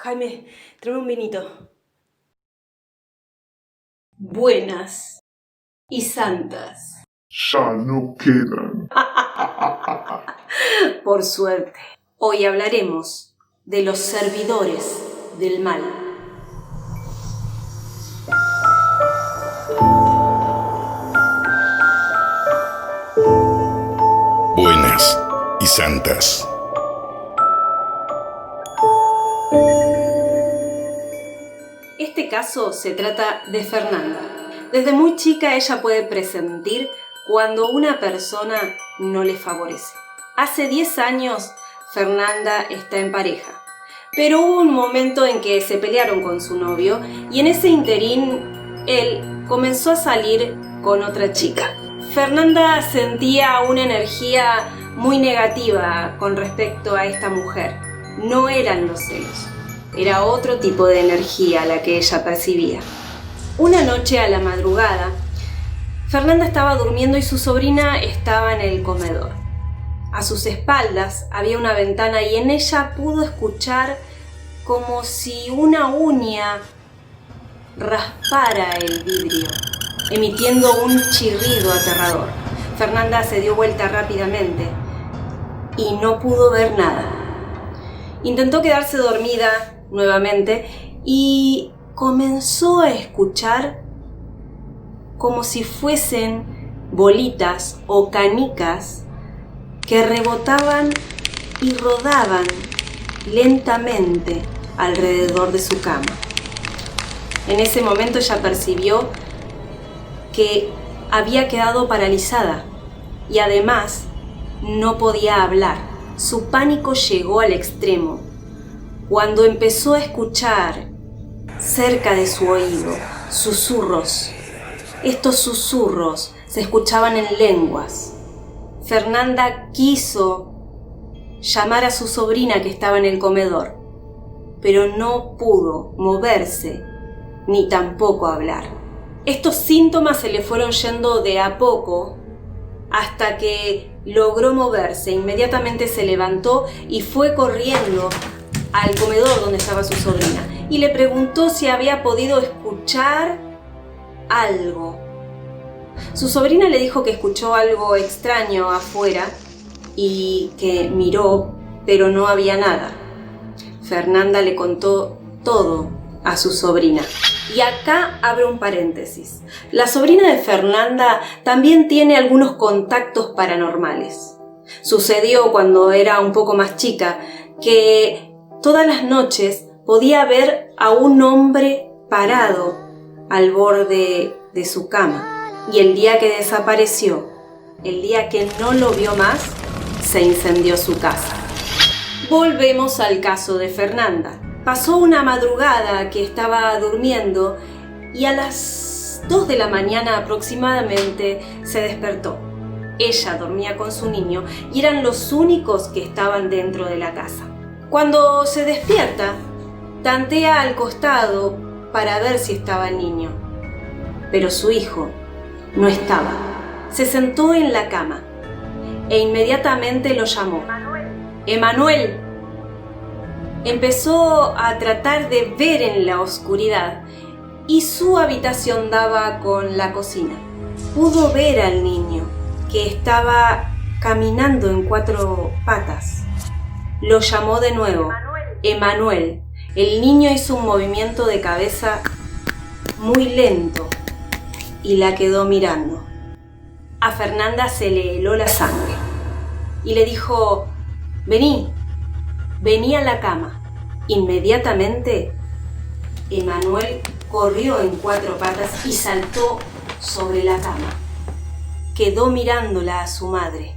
Jaime, tráeme un vinito. Buenas y santas. Ya no quedan. Por suerte. Hoy hablaremos de los servidores del mal. Buenas y santas. Este caso se trata de Fernanda. Desde muy chica ella puede presentir cuando una persona no le favorece. Hace 10 años Fernanda está en pareja, pero hubo un momento en que se pelearon con su novio y en ese interín él comenzó a salir con otra chica. Fernanda sentía una energía muy negativa con respecto a esta mujer. No eran los celos, era otro tipo de energía la que ella percibía. Una noche a la madrugada, Fernanda estaba durmiendo y su sobrina estaba en el comedor. A sus espaldas había una ventana y en ella pudo escuchar como si una uña raspara el vidrio, emitiendo un chirrido aterrador. Fernanda se dio vuelta rápidamente y no pudo ver nada. Intentó quedarse dormida nuevamente y comenzó a escuchar como si fuesen bolitas o canicas que rebotaban y rodaban lentamente alrededor de su cama. En ese momento ella percibió que había quedado paralizada y además no podía hablar. Su pánico llegó al extremo cuando empezó a escuchar cerca de su oído susurros. Estos susurros se escuchaban en lenguas. Fernanda quiso llamar a su sobrina que estaba en el comedor, pero no pudo moverse ni tampoco hablar. Estos síntomas se le fueron yendo de a poco hasta que logró moverse. Inmediatamente se levantó y fue corriendo al comedor donde estaba su sobrina y le preguntó si había podido escuchar algo. Su sobrina le dijo que escuchó algo extraño afuera y que miró, pero no había nada. Fernanda le contó todo a su sobrina. Y acá abro un paréntesis. La sobrina de Fernanda también tiene algunos contactos paranormales. Sucedió cuando era un poco más chica que todas las noches podía ver a un hombre parado al borde de su cama. Y el día que desapareció, el día que no lo vio más, se incendió su casa. Volvemos al caso de Fernanda. Pasó una madrugada que estaba durmiendo y a las 2 de la mañana aproximadamente se despertó. Ella dormía con su niño y eran los únicos que estaban dentro de la casa. Cuando se despierta, tantea al costado para ver si estaba el niño, pero su hijo no estaba. Se sentó en la cama e inmediatamente lo llamó. ¡Emanuel! Empezó a tratar de ver en la oscuridad y su habitación daba con la cocina. Pudo ver al niño que estaba caminando en 4 patas. Lo llamó de nuevo. ¡Emanuel! El niño hizo un movimiento de cabeza muy lento y la quedó mirando. A Fernanda se le heló la sangre y le dijo: Vení a la cama. Inmediatamente, Emanuel corrió en 4 patas y saltó sobre la cama. Quedó mirándola a su madre,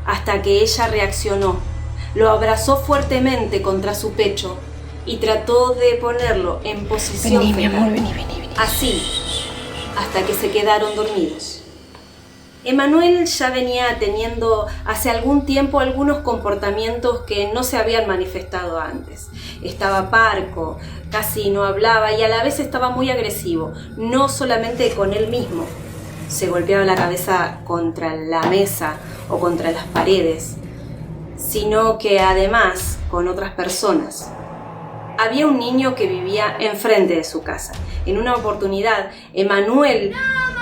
hasta que ella reaccionó. Lo abrazó fuertemente contra su pecho y trató de ponerlo en posición Vení, mi fetal. amor, vení. Así, hasta que se quedaron dormidos. Emanuel ya venía teniendo hace algún tiempo algunos comportamientos que no se habían manifestado antes. Estaba parco, casi no hablaba y a la vez estaba muy agresivo, no solamente con él mismo. Se golpeaba la cabeza contra la mesa o contra las paredes, sino que además con otras personas. Había un niño que vivía enfrente de su casa. En una oportunidad, Emanuel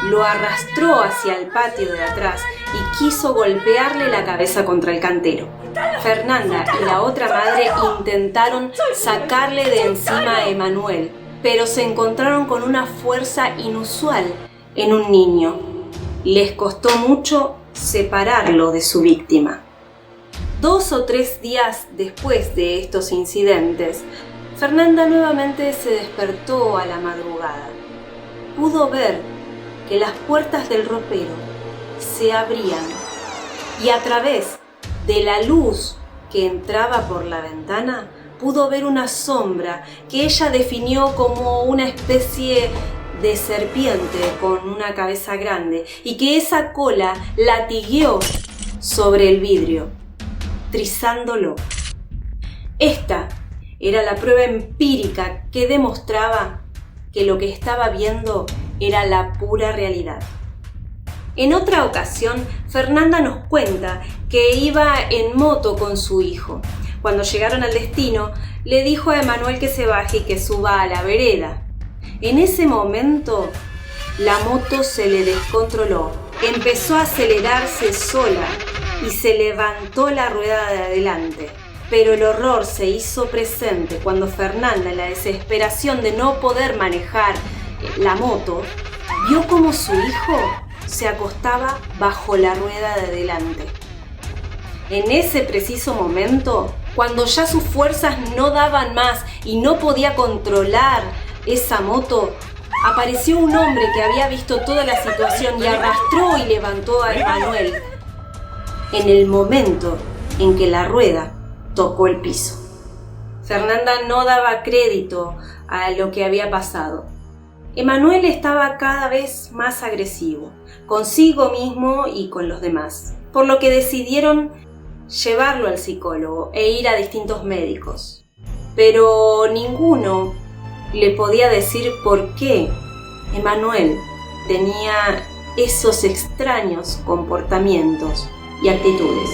lo arrastró hacia el patio de atrás y quiso golpearle la cabeza contra el cantero. Fernanda y la otra madre intentaron sacarle de encima a Emanuel, pero se encontraron con una fuerza inusual en un niño. Les costó mucho separarlo de su víctima. 2 o 3 días después de estos incidentes, Fernanda nuevamente se despertó a la madrugada. Pudo ver que las puertas del ropero se abrían y a través de la luz que entraba por la ventana pudo ver una sombra que ella definió como una especie de serpiente con una cabeza grande y que esa cola latigueó sobre el vidrio, trizándolo. Esta era la prueba empírica que demostraba que lo que estaba viendo era la pura realidad. En otra ocasión, Fernanda nos cuenta que iba en moto con su hijo. Cuando llegaron al destino, le dijo a Emanuel que se baje y que suba a la vereda. En ese momento, la moto se le descontroló. Empezó a acelerarse sola y se levantó la rueda de adelante. Pero el horror se hizo presente cuando Fernanda, en la desesperación de no poder manejar la moto, vio cómo su hijo se acostaba bajo la rueda de adelante. En ese preciso momento, cuando ya sus fuerzas no daban más y no podía controlar esa moto, apareció un hombre que había visto toda la situación y arrastró y levantó a Emanuel en el momento en que la rueda tocó el piso. Fernanda no daba crédito a lo que había pasado. Emanuel estaba cada vez más agresivo, consigo mismo y con los demás, por lo que decidieron llevarlo al psicólogo e ir a distintos médicos. Pero ninguno le podía decir por qué Emanuel tenía esos extraños comportamientos y actitudes.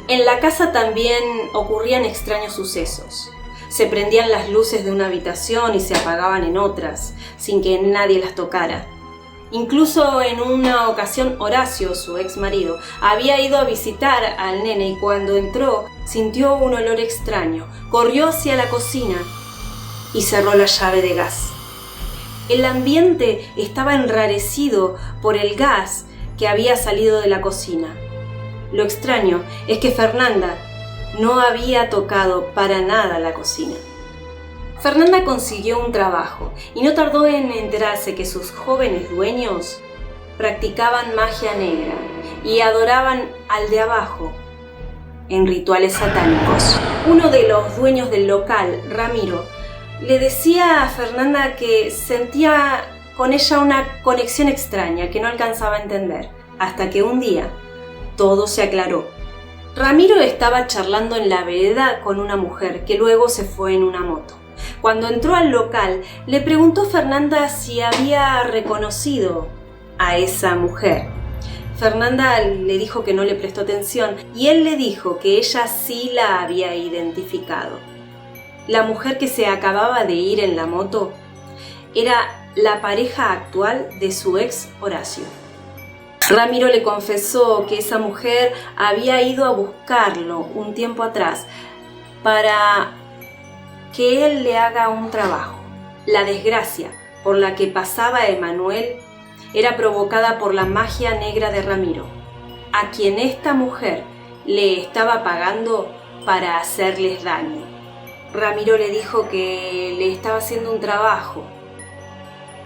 En la casa también ocurrían extraños sucesos. Se prendían las luces de una habitación y se apagaban en otras, sin que nadie las tocara. Incluso en una ocasión Horacio, su ex marido, había ido a visitar al nene y cuando entró sintió un olor extraño. Corrió hacia la cocina y cerró la llave de gas. El ambiente estaba enrarecido por el gas que había salido de la cocina. Lo extraño es que Fernanda no había tocado para nada la cocina. Fernanda consiguió un trabajo y no tardó en enterarse que sus jóvenes dueños practicaban magia negra y adoraban al de abajo en rituales satánicos. Uno de los dueños del local, Ramiro, le decía a Fernanda que sentía con ella una conexión extraña que no alcanzaba a entender, hasta que un día todo se aclaró. Ramiro estaba charlando en la vereda con una mujer que luego se fue en una moto. Cuando entró al local, le preguntó a Fernanda si había reconocido a esa mujer. Fernanda le dijo que no le prestó atención y él le dijo que ella sí la había identificado. La mujer que se acababa de ir en la moto era la pareja actual de su ex Horacio. Ramiro le confesó que esa mujer había ido a buscarlo un tiempo atrás para que él le haga un trabajo. La desgracia por la que pasaba Emanuel era provocada por la magia negra de Ramiro, a quien esta mujer le estaba pagando para hacerles daño. Ramiro le dijo que le estaba haciendo un trabajo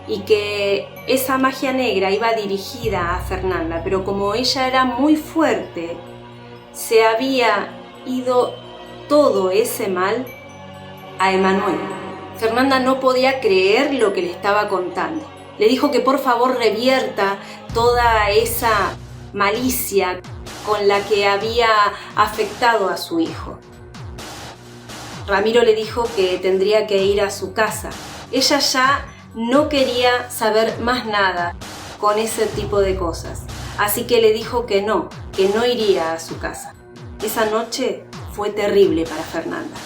y que esa magia negra iba dirigida a Fernanda, pero como ella era muy fuerte, se había ido todo ese mal a Emanuel. Fernanda no podía creer lo que le estaba contando. Le dijo que por favor revierta toda esa malicia con la que había afectado a su hijo. Ramiro le dijo que tendría que ir a su casa. Ella ya no quería saber más nada con ese tipo de cosas, así que le dijo que no iría a su casa. Esa noche fue terrible para Fernanda.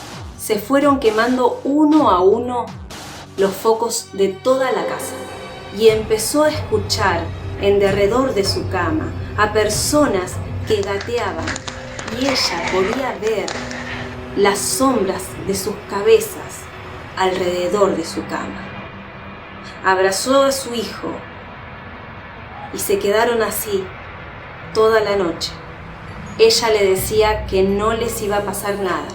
se fueron quemando uno a uno los focos de toda la casa y empezó a escuchar en derredor de su cama a personas que gateaban y ella podía ver las sombras de sus cabezas alrededor de su cama. Abrazó a su hijo y se quedaron así toda la noche. Ella le decía que no les iba a pasar nada.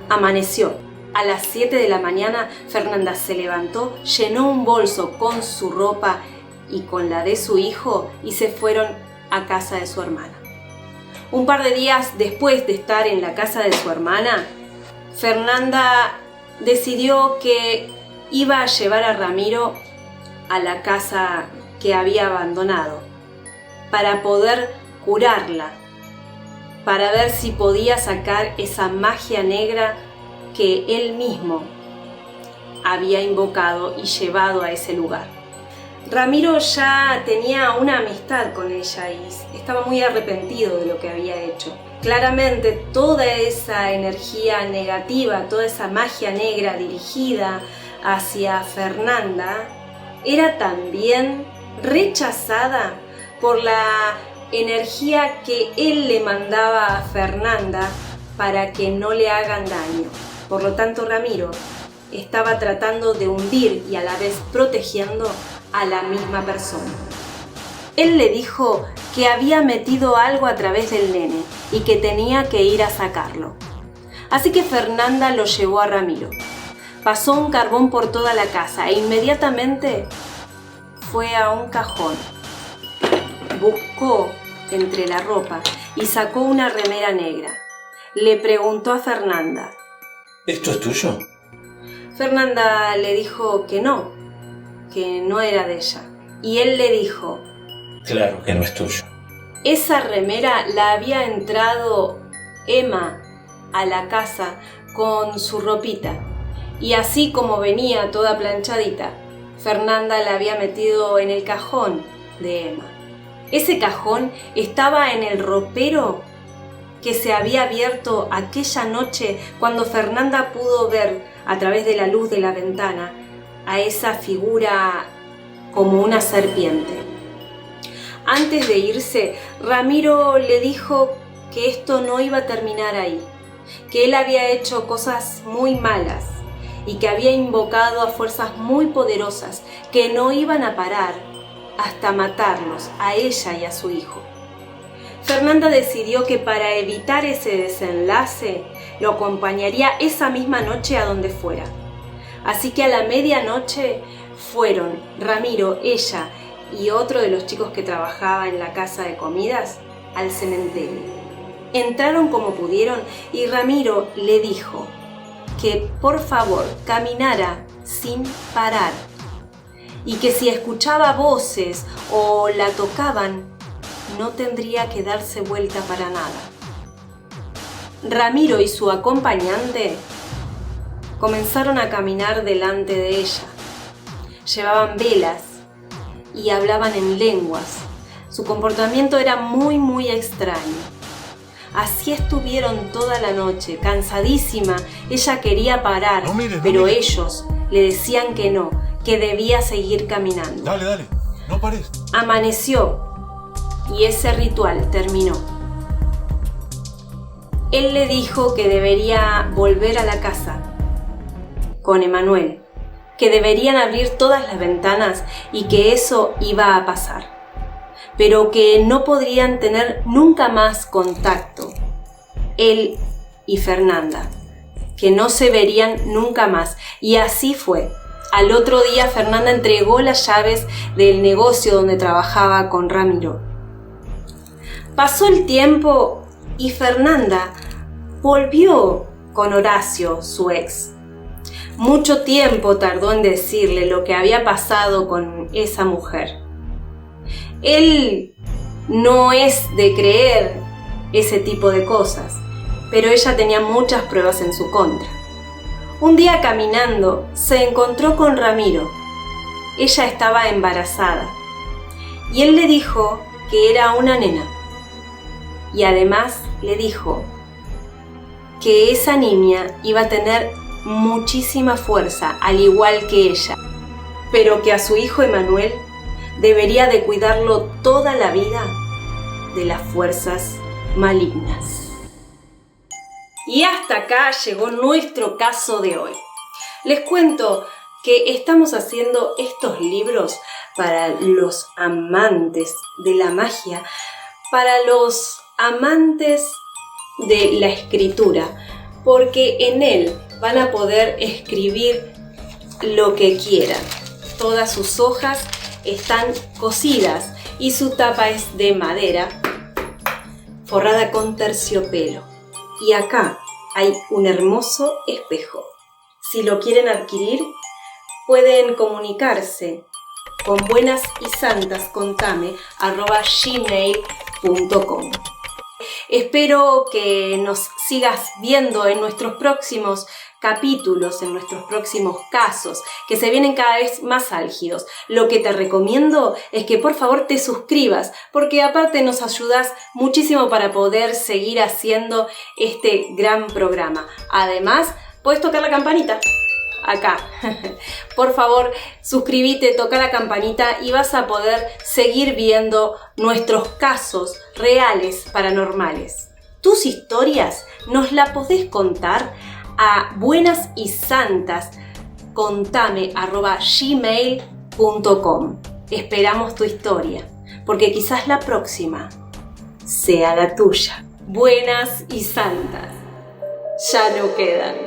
Amaneció. A las 7 de la mañana, Fernanda se levantó, llenó un bolso con su ropa y con la de su hijo y se fueron a casa de su hermana. Un par de días después de estar en la casa de su hermana, Fernanda decidió que iba a llevar a Ramiro a la casa que había abandonado para poder curarla, para ver si podía sacar esa magia negra que él mismo había invocado y llevado a ese lugar. Ramiro ya tenía una amistad con ella y estaba muy arrepentido de lo que había hecho. Claramente toda esa energía negativa, toda esa magia negra dirigida hacia Fernanda era también rechazada por la energía que él le mandaba a Fernanda para que no le hagan daño. Por lo tanto, Ramiro estaba tratando de hundir y a la vez protegiendo a la misma persona. Él le dijo que había metido algo a través del nene y que tenía que ir a sacarlo. Así que Fernanda lo llevó a Ramiro. Pasó un carbón por toda la casa e inmediatamente fue a un cajón. Buscó entre la ropa y sacó una remera negra. Le preguntó a Fernanda: ¿Esto es tuyo? Fernanda le dijo que no era de ella. Y él le dijo: Claro que no es tuyo. Esa remera la había entrado Emma a la casa con su ropita. Y así como venía toda planchadita, Fernanda la había metido en el cajón de Emma. Ese cajón estaba en el ropero que se había abierto aquella noche cuando Fernanda pudo ver a través de la luz de la ventana a esa figura como una serpiente. Antes de irse, Ramiro le dijo que esto no iba a terminar ahí, que él había hecho cosas muy malas y que había invocado a fuerzas muy poderosas que no iban a parar hasta matarlos a ella y a su hijo. Fernanda decidió que para evitar ese desenlace lo acompañaría esa misma noche a donde fuera. Así que a la medianoche fueron Ramiro, ella y otro de los chicos que trabajaba en la casa de comidas al cementerio. Entraron como pudieron y Ramiro le dijo que por favor caminara sin parar y que si escuchaba voces o la tocaban no tendría que darse vuelta para nada. Ramiro y su acompañante comenzaron a caminar delante de ella. Llevaban velas y hablaban en lenguas. Su comportamiento era muy extraño. Así estuvieron toda la noche, cansadísima. Ella quería parar, pero ellos le decían que no, que debía seguir caminando. Dale, no pares. Amaneció y ese ritual terminó. Él le dijo que debería volver a la casa con Emanuel, que deberían abrir todas las ventanas y que eso iba a pasar, pero que no podrían tener nunca más contacto, él y Fernanda, que no se verían nunca más. Y así fue. Al otro día Fernanda entregó las llaves del negocio donde trabajaba con Ramiro. Pasó el tiempo y Fernanda volvió con Horacio, su ex. Mucho tiempo tardó en decirle lo que había pasado con esa mujer. Él no es de creer ese tipo de cosas, pero ella tenía muchas pruebas en su contra. Un día caminando se encontró con Ramiro. Ella estaba embarazada y él le dijo que era una nena. Y además le dijo que esa niña iba a tener muchísima fuerza, al igual que ella, pero que a su hijo Emanuel debería de cuidarlo toda la vida de las fuerzas malignas. Y hasta acá llegó nuestro caso de hoy. Les cuento que estamos haciendo estos libros para los amantes de la magia, para los amantes de la escritura, porque en él van a poder escribir lo que quieran. Todas sus hojas están cosidas y su tapa es de madera forrada con terciopelo. Y acá hay un hermoso espejo. Si lo quieren adquirir, pueden comunicarse con buenasysantascontame@gmail.com. Espero que nos sigas viendo en nuestros próximos capítulos, en nuestros próximos casos, que se vienen cada vez más álgidos. Lo que te recomiendo es que por favor te suscribas, porque aparte nos ayudas muchísimo para poder seguir haciendo este gran programa. Además, puedes tocar la campanita acá. Por favor, suscríbete, toca la campanita y vas a poder seguir viendo nuestros casos reales paranormales. Tus historias nos las podés contar a buenasysantascontame@gmail.com. Esperamos tu historia, porque quizás la próxima sea la tuya. Buenas y santas ya no quedan.